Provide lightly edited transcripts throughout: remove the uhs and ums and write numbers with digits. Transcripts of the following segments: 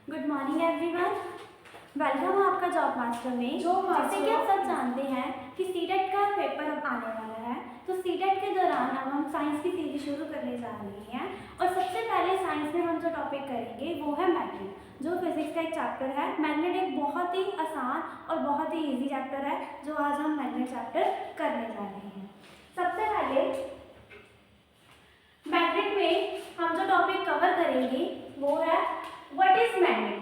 Good morning everyone. Welcome आपका job master में। जैसे कि आप सब जानते हैं कि सीटेट का पेपर अब आने वाला है, तो सीटेट के दौरान अब हम साइंस की सीरीज शुरू करने जा रहे हैं। और सबसे पहले साइंस में हम जो टॉपिक करेंगे वो है मैग्नेट, जो फिजिक्स का एक चैप्टर है। मैग्नेट एक बहुत ही आसान और बहुत ही ईजी चैप्टर है, जो आज हम मैग्नेट चैप्टर करने जा रहे हैं। सबसे पहले मैग्नेट में हम जो टॉपिक कवर करेंगे वो है व्हाट इज मैग्नेट।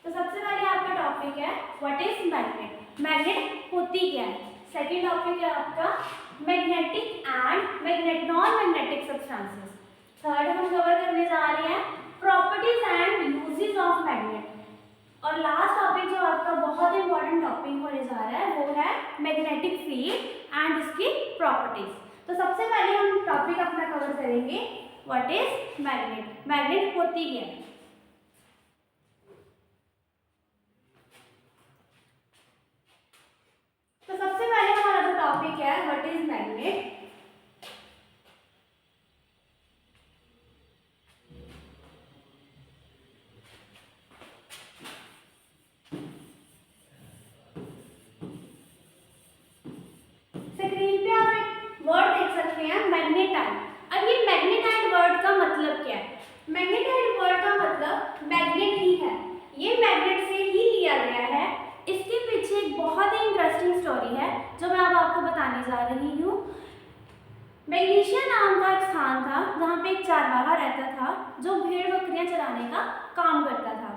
तो सबसे पहले आपका टॉपिक है व्हाट इज मैग्नेट। मैग्नेट होती क्या है। सेकंड टॉपिक है आपका magnetic and non magnetic substances. Third हम कवर करने जा रहे हैं properties and uses of magnet. और लास्ट टॉपिक जो आपका बहुत इंपॉर्टेंट टॉपिक होने जा रहा है वो है मैग्नेटिक फील्ड एंड उसकी प्रॉपर्टीज। तो सबसे पहले हम टॉपिक अपना कवर करेंगे व्हाट इज मैग्नेट। मैग्नेट होती क्या है। तो सबसे पहले हमारा जो टॉपिक है व्हाट इज मैग्नेट। स्क्रीन पे आप एक वर्ड देख सकते हैं मैग्नेटाइट। अब ये मैग्नेटाइट वर्ड का मतलब क्या है। मैग्नेटाइट वर्ड का मतलब मैग्नेट ही है, ये मैग्नेट से ही लिया गया है। इसके पीछे एक बहुत ही इंटरेस्टिंग स्टोरी है जो मैं अब आपको बताने जा रही हूँ। मैग्नीशिया नाम का एक स्थान था जहाँ पे एक चारवाहा रहता था जो भेड़ बकरियां चराने का काम करता था।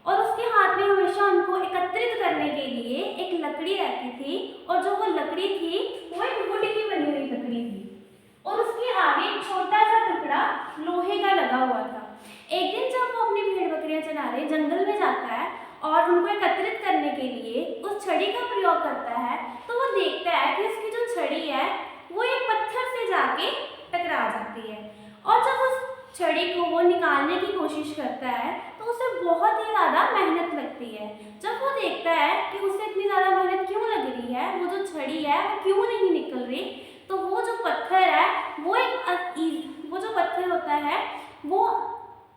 और उसके हाथ में हमेशा उनको एकत्रित करने के लिए एक लकड़ी रहती थी, और जो वो लकड़ी थी वो एक वुड की बनी हुई लकड़ी थी, और उसके आगे एक छोटा सा टुकड़ा लोहे का लगा हुआ था। एक दिन जब वो अपनी भेड़ बकरियां चराने जंगल में जाता है और उनको एकत्रित करने के लिए उस छड़ी का प्रयोग करता है, तो वो देखता है कि उसकी जो छड़ी है वो एक पत्थर से जाके टकरा जाती है। और जब उस छड़ी को वो निकालने की कोशिश करता है तो उसे बहुत ही ज़्यादा मेहनत लगती है। जब वो देखता है कि उसे इतनी ज़्यादा मेहनत क्यों लग रही है, वो जो छड़ी है वो क्यों नहीं निकल रही, तो वो जो पत्थर है वो जो पत्थर होता है वो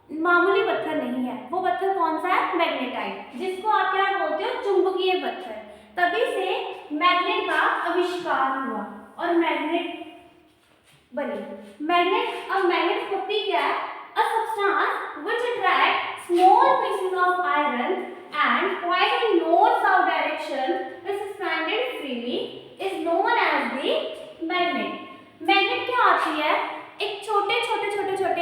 मामूली पत्थर नहीं है। वो पत्थर कौन सा है, मैग्नेटाइट, जिसको आप क्या बोलते हो, चुंबकीय पत्थर। तभी से मैग्नेट का आविष्कार हुआ और मैग्नेट बनी। अब मैग्नेट होती क्या है, a substance which attracts small pieces of iron and point in north-south direction is suspended freely is known as the magnet। Magnet क्या होती है, एक छोटे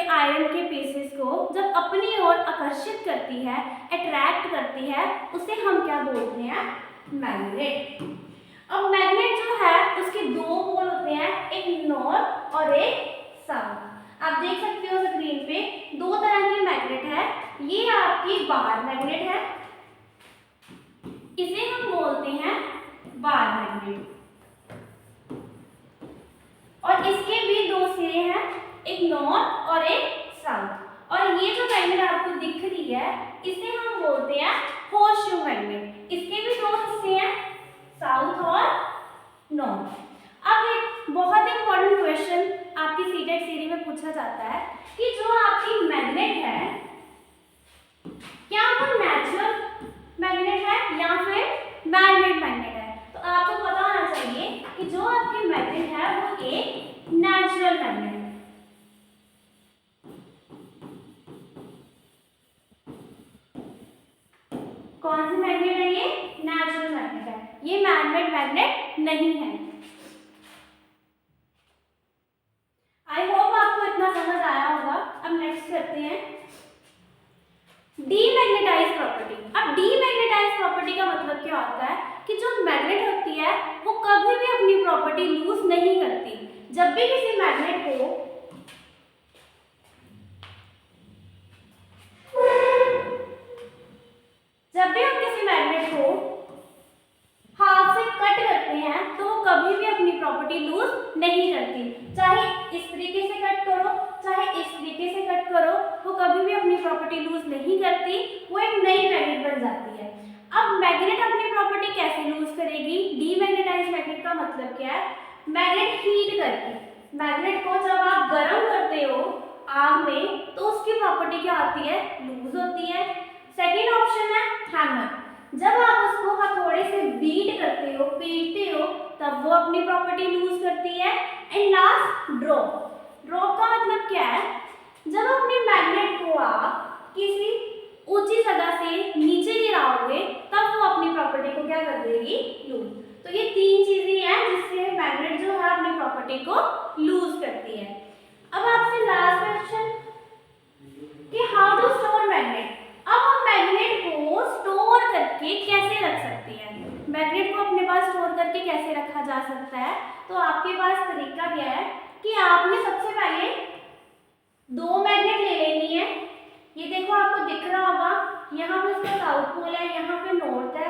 आयरन के पीसेस को जब अपनी ओर आकर्षित करती है, अट्रैक्ट करती है, उसे हम क्या बोलते हैं, मैग्नेट। अब मैग्नेट जो है उसके दो पोल होते हैं, एक नॉर्थ और एक साउथ। आप देख सकते हो स्क्रीन पे दो तरह की मैग्नेट है। ये आपकी बार मैग्नेट है, इसे हम बोलते हैं बार मैग्नेट। और इसके भी दो सिरे हैं, एक नॉर्थ और एक साउथ। और ये जो मैग्नेट आपको दिख रही है इसे हम बोलते हैं होर्सशू मैग्नेट। इसके भी दो हिस्से हैं, साउथ और नॉर्थ। अब एक बहुत इंपॉर्टेंट क्वेश्चन आपकी सीटेट सीरीज में पूछा जाता है कि जो आपकी मैग्नेट है क्या वो नेचुरल मैग्नेट है या फिर मैन-मेड मैग्नेट है। तो आपको पता होना चाहिए कि जो आपकी मैग्नेट है वो एक नेचुरल मैग्नेट है। कौन सी मैग्नेट है, ये नेचुरल मैग्नेट है, ये मैन-मेड मैग्नेट नहीं है। आई होप आपको इतना समझ आया होगा। अब नेक्स्ट करते हैं डीमैग्नेटाइज प्रॉपर्टी। अब डीमैग्नेटाइज प्रॉपर्टी का मतलब क्या होता है कि जो मैग्नेट होती है वो कभी भी अपनी प्रॉपर्टी लूज नहीं करती। जब भी किसी मैग्नेट को हाथ से कट करते हैं तो वो कभी भी अपनी प्रॉपर्टी लूज नहीं करती। चाहे इस तरीके से कट करो चाहे इस तरीके से कट करो, वो कभी भी अपनी प्रॉपर्टी लूज नहीं करती, वो एक नई मैग्नेट बन जाती है। अब मैग्नेट अपनी प्रॉपर्टी कैसे लूज करेगी, डीमैग्नेटाइज मैग्नेट का मतलब क्या है, मैग्नेट हीट करके। मैग्नेट को जब आप गर्म करते हो आग में तो उसकी प्रॉपर्टी क्या आती है, लूज होती है। सेकेंड ऑप्शन है हैमर, जब आप उसको हथौड़े से बीट करते हो, पीटते हो, तब वो अपनी प्रॉपर्टी लूज करती है। एंड लास्ट ड्रॉप, ड्रॉप का मतलब क्या है, जब अपने मैग्नेट को आप किसी ऊंची जगह से नीचे गिराओगे तब वो अपनी प्रॉपर्टी को क्या कर देगी, लूज। तो ये तीन चीजें हैं जिससे मैग्नेट जो है अपनी प्रॉपर्टी को लूज करती है। अब आपसे लास्ट क्वेश्चन कि हाउ टू स्टोर मैग्नेट। अब हम मैग्नेट को स्टोर करके कैसे रख सकते हैं, मैग्नेट को अपने पास स्टोर करके कैसे रखा जा सकता है। तो आपके पास तरीका क्या है कि आपने सबसे पहले दो मैग्नेट ले लेनी है। ये देखो आपको दिख रहा होगा, यहाँ पे उसका साउथ पोल है, यहाँ पे नॉर्थ है,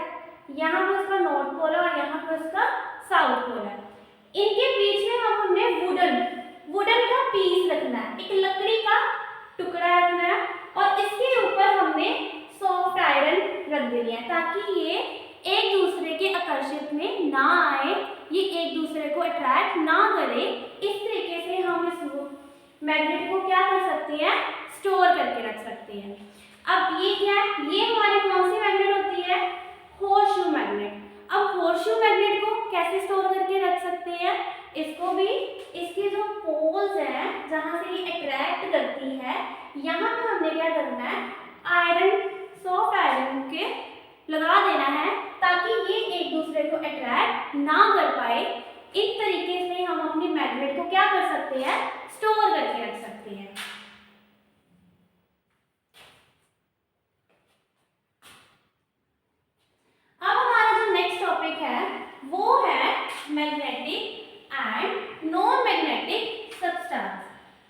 यहाँ पे उसका नॉर्थ पोल है और यहाँ पे उसका साउथ पोल है। इनके बीच में हमने वुडन का पीस रखना है, एक लकड़ी का टुकड़ा रखना है और इसके ऊपर हमने सॉफ्ट आयरन रख देनी है ताकि ये एक दूसरे के आकर्षित में ना आए, ये एक दूसरे को अट्रैक्ट ना करे। इस तरीके से हम इस मैग्नेट को क्या कर सकते हैं, स्टोर करके रख सकते हैं। अब ये क्या है, ये हमारी कौन सी मैग्नेट होती है, होर्सशू मैग्नेट। अब होर्सशू मैग्नेट को कैसे स्टोर करके रख सकते हैं, इसको भी इसके जो पोल्स हैं जहां से ये अट्रैक्ट करती है, यहाँ पे हमने क्या करना है, आयरन, सॉफ्ट आयरन के लगा देना है ताकि ये एक दूसरे को अट्रैक्ट ना कर पाए। इस तरीके से हम अपनी मैग्नेट को क्या कर सकते हैं, स्टोर करके रख सकते हैं। अब हमारा जो नेक्स्ट टॉपिक है वो है magnetic and non magnetic substance.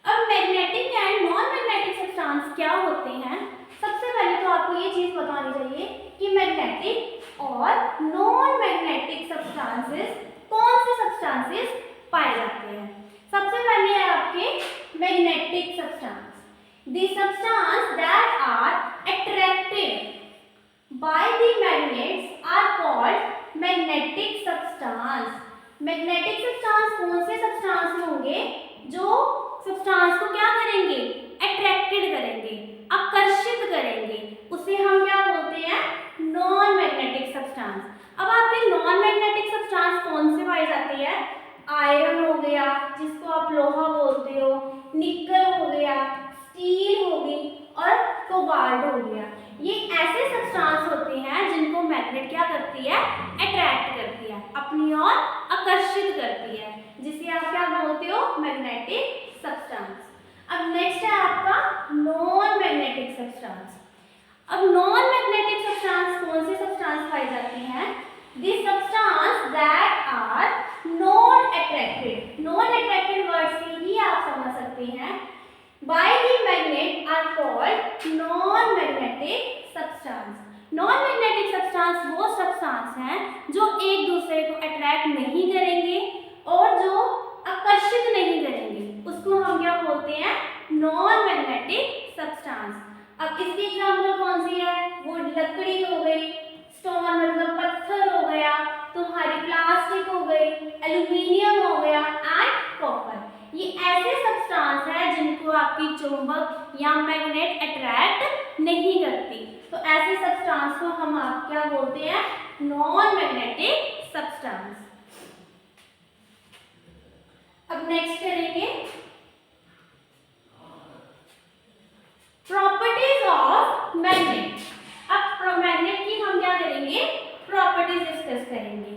अब magnetic and non magnetic substance क्या होते हैं, सबसे पहले तो आपको ये चीज बतानी चाहिए कि मैग्नेटिक और नॉन मैग्नेटिक सब्सटेंसेस कौन से सब्सटेंसेस पाए जाते हैं। सबसे पहले है आपके magnetic substance, the substance that are attracted by the magnets are called magnetic substance। Magnetic substance कौन से सब्सटेंस होंगे, जो सब्सटेंस को क्या करेंगे, अट्रैक्टेड करेंगे, आकर्षित करेंगे, उसे हम क्या बोलते हैं, नॉन मैग्नेटिक सब्सटेंस। अब आपके नॉन मैग्नेटिक सब्सटेंस कौन से पाए जाते हैं, आयरन हो गया जिसको आप लोहा बोलते हो, निकल हो गया, स्टील हो गई और कोबाल्ट हो गया। ये ऐसे सब्सटेंस होते हैं जिनको मैग्नेट क्या करती है, अट्रैक्ट करती है, अपनी ओर आकर्षित करती है, जिसे आप क्या बोलते हो, मैग्नेटिक सब्सटेंस। अब नेक्स्ट है आपका नॉन मैग्नेटिक सब्सटेंस। अब नॉन मैग्नेटिक सब्सटेंस कौन से सब्सटेंस पाए जाते हैं, the substance that are non attracted. Non attracted word से ही आप समझ सकते हैं, by the magnet are called non-magnetic substance। non-magnetic substance वो substance हैं जो एक दूसरे को अट्रैक्ट नहीं करेंगे और जो आकर्षित नहीं करेंगे, उसको हम क्या बोलते हैं, non-magnetic substance। अब इसकी एग्जाम्पल कौन सी है, वो लकड़ी हो गई, स्टोन मतलब पत्थर हो गया, तुम्हारी प्लास्टिक हो गई, एल्यूमिनियम हो गया एंड कॉपर। ये ऐसे सब्सटेंस है जिनको आपकी चुंबक या मैग्नेट अट्रैक्ट नहीं करती, तो ऐसे सब्सटेंस को हम आप क्या बोलते हैं, नॉन मैग्नेटिक सब्सटेंस। अब नेक्स्ट करेंगे प्रॉपर्टीज ऑफ मैग्नेट। अब मैग्नेट की हम क्या करेंगे, प्रॉपर्टीज डिस्कस करेंगे।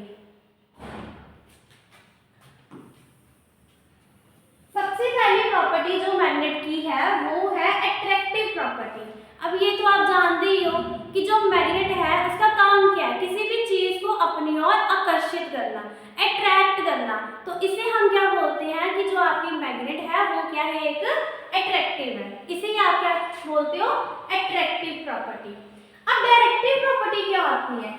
सबसे पहली प्रॉपर्टी जो मैग्नेट की है वो है अट्रैक्टिव प्रॉपर्टी। अब ये तो आप जानते ही हो कि जो मैग्नेट है उसका काम क्या है, किसी भी चीज को अपनी ओर आकर्षित करना, अट्रैक्ट करना। तो इसे हम क्या बोलते हैं कि जो आपकी मैग्नेट है वो क्या है, एक अट्रैक्टिव है, इसे आप क्या बोलते हो, अट्रैक्टिव प्रॉपर्टी। अब डायरेक्टिव प्रॉपर्टी क्या होती है,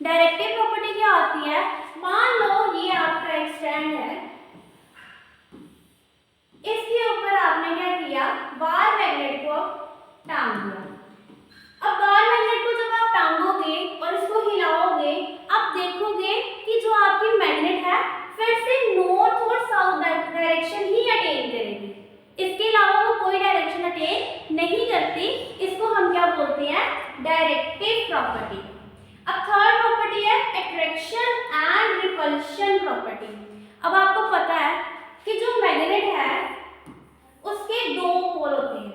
डायरेक्टिव प्रॉपर्टी क्या होती है, मान लो ये आपका एक स्टैंड है, इसके ऊपर आपने क्या किया, बार मैग्नेट को टांग दिया। अब बार मैग्नेट को जब आप टांगोगे और इसको हिलाओगे, आप देखोगे कि जो आपकी मैग्नेट है फिर से नॉर्थ और साउथ डायरेक्शन नहीं करती, इसको हम क्या बोलते हैं, डायरेक्टिव प्रॉपर्टी। अब थर्ड प्रॉपर्टी है अट्रैक्शन एंड रिपल्शन प्रॉपर्टी। अब आपको पता है कि जो मैग्नेट है उसके दो पोल होते हैं,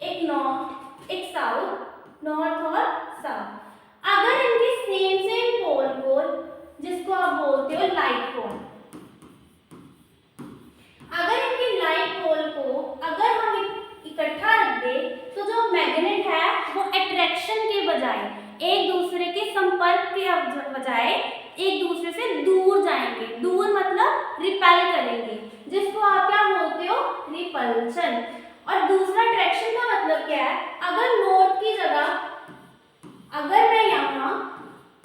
एक नॉर्थ एक साउथ, नॉर्थ और साउथ। अगर इनके सेम पोल को, जिसको आप बोलते हो लाइट पोल, अगर इनके लाइट पोल को अगर हम इकट्ठा रख दे तो जो मैग्नेट है वो अट्रैक्शन के बजाय, एक दूसरे के संपर्क के बजाय एक दूसरे से दूर जाएंगे। दूर मतलब रिपेल करेंगे, जिसको आप क्या बोलते हो, रिपल्शन। और दूसरा अट्रैक्शन का मतलब क्या है, अगर नॉर्थ की जगह अगर मैं यहाँ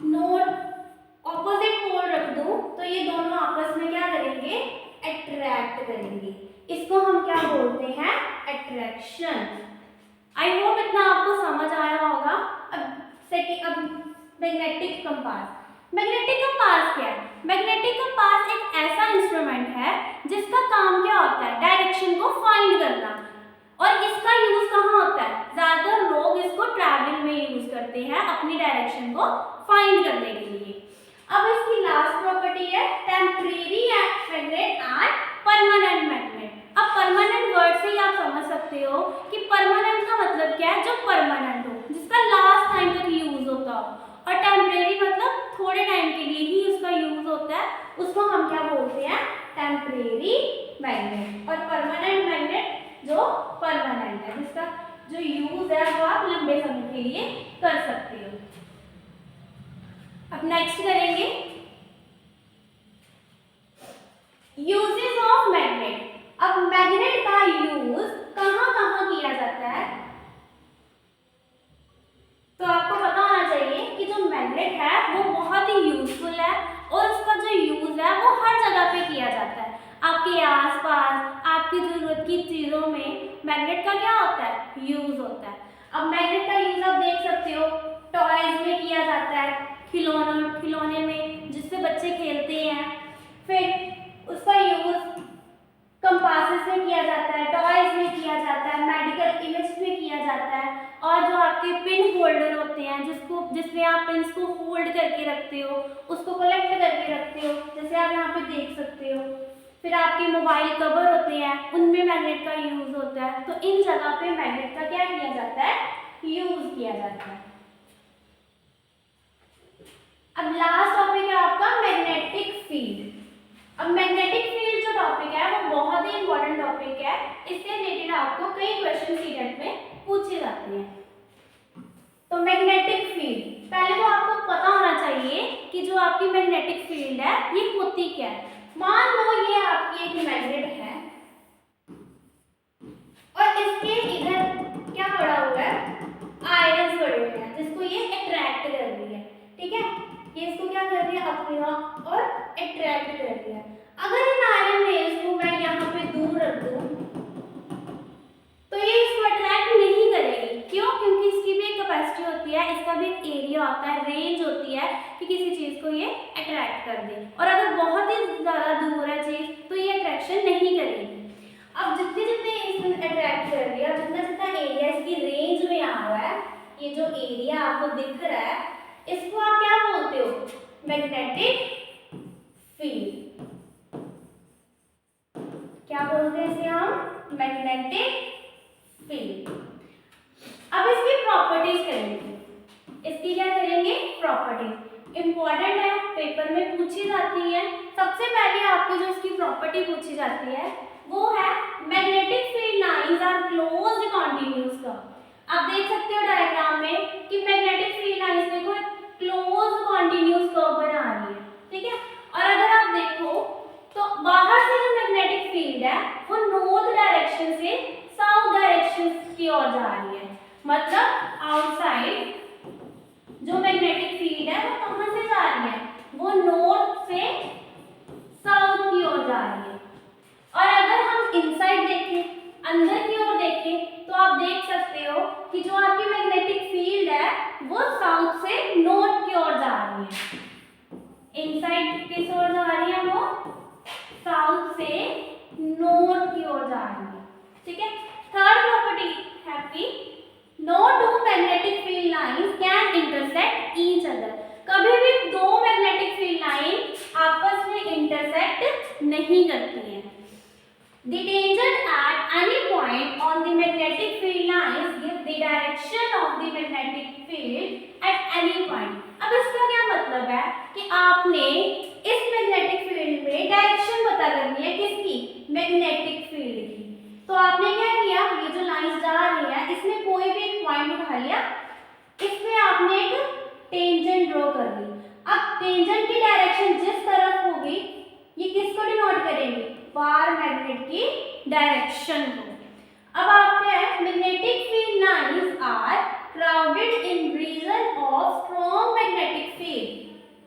नॉर्थ ऑपोजिट पोल रख दूं तो ये दोनों आपस में क्या करेंगे, अट्रैक्ट करेंगे। इसको हम क्या बोलते हैं, अट्रैक्शन। आई होप इतना आपको समझ आया होगा। अब मैग्नेटिक कंपास। मैग्नेटिक कंपास क्या है, मैग्नेटिक कंपास एक ऐसा इंस्ट्रूमेंट है जिसका काम क्या होता है, डायरेक्शन को फाइंड करना। और इसका यूज कहाँ होता है, ज्यादातर लोग इसको ट्रैवलिंग में यूज करते हैं अपनी डायरेक्शन को फाइंड करने के लिए। अब इसकी लास्ट प्रॉपर्टी है temporary magnet and permanent magnet. अब परमानेंट वर्ड से ही आप समझ सकते हो कि परमानेंट का मतलब क्या है, जो परमानेंट हो, जिसका लास्ट टाइम तक यूज होता हो। और टेम्परेरी मतलब थोड़े टाइम के लिए ही उसका यूज होता है, उसको हम क्या बोलते हैं, टेम्परेरी मैग्नेट। और परमानेंट मैग्नेट जो परमानेंट है, जिसका जो यूज है वो आप लंबे समय के लिए कर सकते हो। अब नेक्स्ट करेंगे यूजेस ऑफ मैग्नेट। अब मैग्नेट का यूज कहाँ कहाँ किया जाता है, तो आपको पता होना चाहिए कि जो मैग्नेट है वो बहुत ही यूजफुल है और उसका जो यूज है वो हर जगह पे किया जाता है। आपके आसपास आपकी जरूरत की चीजों में मैग्नेट का क्या होता है, यूज होता है। अब मैग्नेट का यूज आप देख सकते हो, टॉयज में किया जाता है, खिलौने में जिससे बच्चे खेलते हैं। फिर उसका यूज कंपासेस में किया जाता है, टॉयज में किया जाता है, मेडिकल इमेज में किया जाता है। और जो आपके पिन होल्डर होते हैं, जिसमें आप पिन्स को होल्ड करके रखते हो, उसको कलेक्ट करके रखते हो, जैसे आप यहाँ पे देख सकते हो। फिर आपके मोबाइल कवर होते हैं, उनमें मैग्नेट का यूज होता है। तो इन जगह पे मैग्नेट का क्या किया जाता है, यूज किया जाता है। अब लास्ट टॉपिक है आपका मैग्नेटिक फील्ड। अब मैग्नेटिक फील्ड जो टॉपिक है वो बहुत ही इंपॉर्टेंट टॉपिक है, इससे रिलेटेड आपको कई क्वेश्चन सीटेट में पूछे जाते हैं। तो मैग्नेटिक फील्ड, पहले तो आपको पता होना चाहिए कि जो आपकी मैग्नेटिक फील्ड है ये होती क्या है। मान लो ये आपकी एक मैग्नेट है और इसके इधर क्या पड़ा हुआ है, आयरन पड़े हुए हैं, जिसको ये अट्रैक्ट कर रही है। ठीक है, ये इसको क्या कर रही है, अपनी और अट्रैक्ट कर रही है। अगर इन आयरन रेज को मैं यहाँ पे दूर रख दूं तो ये इसको अट्रैक्ट नहीं करेगी। क्यों, क्योंकि इसकी भी एक कैपेसिटी होती है, इसका भी एक एरिया होता है, रेंज होती है कि किसी चीज को ये अट्रैक्ट कर दे। और अगर बहुत ही ज्यादा दूर है चीज तो ये अट्रैक्शन नहीं करेगी। अब जितने जितने इसमें अट्रैक्ट कर रही है, जितना जितना एरिया इसकी रेंज में आ रहा है, ये जो एरिया आपको दिख रहा है, इसको आप क्या बोलते हो, मैग्नेटिक फील्ड। क्या बोलते हैं इसे हम, मैग्नेटिक फील्ड। अब इसकी प्रॉपर्टीज करेंगे, इसकी क्या करेंगे, प्रॉपर्टीज। इंपॉर्टेंट है, पेपर में पूछी जाती है। सबसे पहले आपकी जो इसकी प्रॉपर्टी पूछी जाती है वो है magnetic field lines are closed continuous curve. आप देख सकते हो डायग्राम में कि मैग्नेटिक फील्ड लाइंस देखो क्लोज्ड कंटीन्यूअस कर्व बना रही है। ठीक है, और अगर आप देखो तो बाहर से जो मैग्नेटिक फील्ड है वो नॉर्थ डायरेक्शन से साउथ डायरेक्शन की ओर जा रही है। मतलब आउटसाइड जो मैग्नेटिक फील्ड है वो कहां से जा रही है, वो नॉर्थ से साउथ की ओर जा रही है। और अगर हम इनसाइड देखें, अंदर की ओर देखें, तो आप देख सकते हो कि जो आपकी मैग्नेटिक फील्ड है वो साउथ से नॉर्थ की ओर जा रही है। इनसाइड किस ओर जा रही है, वो साउथ से नॉर्थ की ओर जा रही है। ठीक है, थर्ड प्रॉपर्टी नहीं करती हैं। The tangent at any point on the magnetic field lines give the direction of the magnetic field at any point. अब इसका क्या मतलब है कि आपने इस मैग्नेटिक फील्ड में डायरेक्शन पता करनी है, किसकी? मैग्नेटिक फील्ड की। तो आपने क्या किया, ये जो लाइंस जा रही है इसमें कोई भी एक पॉइंट उठा लिया, इसमें आपने एक टेंजेंट ड्रॉ कर ली। अब टेंजेंट की डायरेक्शन जिस तरफ होगी, ये किसको डिनोट करेंगे? बार मैग्नेट की डायरेक्शन को। अब आपका है magnetic field lines are crowded in region of strong magnetic field.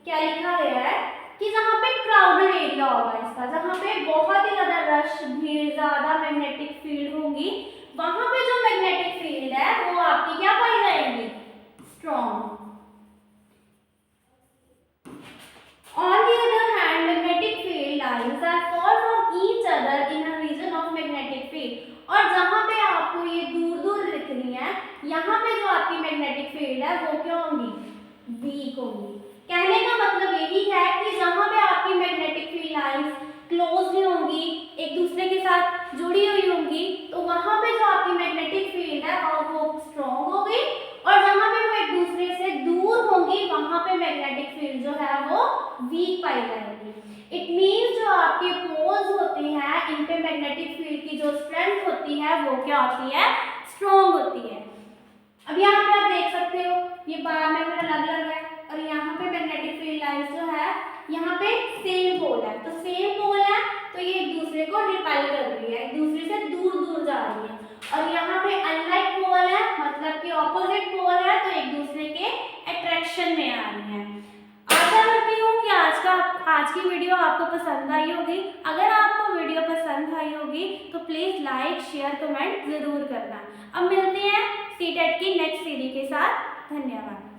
क्या लिखा गया है कि जहां पे क्राउडेड एरिया होगा इसका, जहां पे बहुत ही ज्यादा रश, भीड़, ज्यादा मैग्नेटिक फील्ड होगी, वहां पे जो मैग्नेटिक फील्ड है वो आपकी क्या पाई जाएगी? Strong. On the other hand, magnetic field lines are far from each other in a region of magnetic field. और जहाँ पे आपको ये दूर दूर दिख रही है, यहाँ पे जो आपकी मैग्नेटिक फील्ड है वो क्या होंगी? वीक होंगी। कहने का मतलब यही है कि जहाँ पे आपकी मैग्नेटिक फील्ड लाइंस क्लोज होंगी, एक दूसरे के साथ जुड़ी हुई होंगी, तो वहाँ पे जो आपकी मैग्नेटिक फील्ड है वो स्ट्रॉन्ग होगी, और जहाँ पे वो एक दूसरे से दूर होंगी वहाँ पे मैग्नेटिक फील्ड जो है वो वीक पाई जाएगी। इट मीन्स जो आपके पोल्स होते हैं इन पे मैग्नेटिक फील्ड की जो स्ट्रेंथ होती है वो क्या होती है? स्ट्रॉन्ग होती है। अब यहाँ पे आप देख सकते हो ये बार मैग्नेट अलग अलग है, और यहाँ पे मैग्नेटिक फील्ड लाइंस जो है यहाँ पे सेम पोल है, तो सेम पोल है तो ये एक दूसरे को रिपेल कर रही है, एक दूसरे से दूर दूर जा रही है। और यहाँ पे अनलाइक पोल है, मतलब कि ऑपोजिट पोल है, तो एक दूसरे के अट्रैक्शन में आ रही है। आशा करती हूँ कि आज की वीडियो आपको पसंद आई होगी। अगर आपको वीडियो पसंद आई होगी तो प्लीज़ लाइक, शेयर, कमेंट ज़रूर करना। अब मिलते हैं सीटेट की नेक्स्ट सीरीज के साथ। धन्यवाद।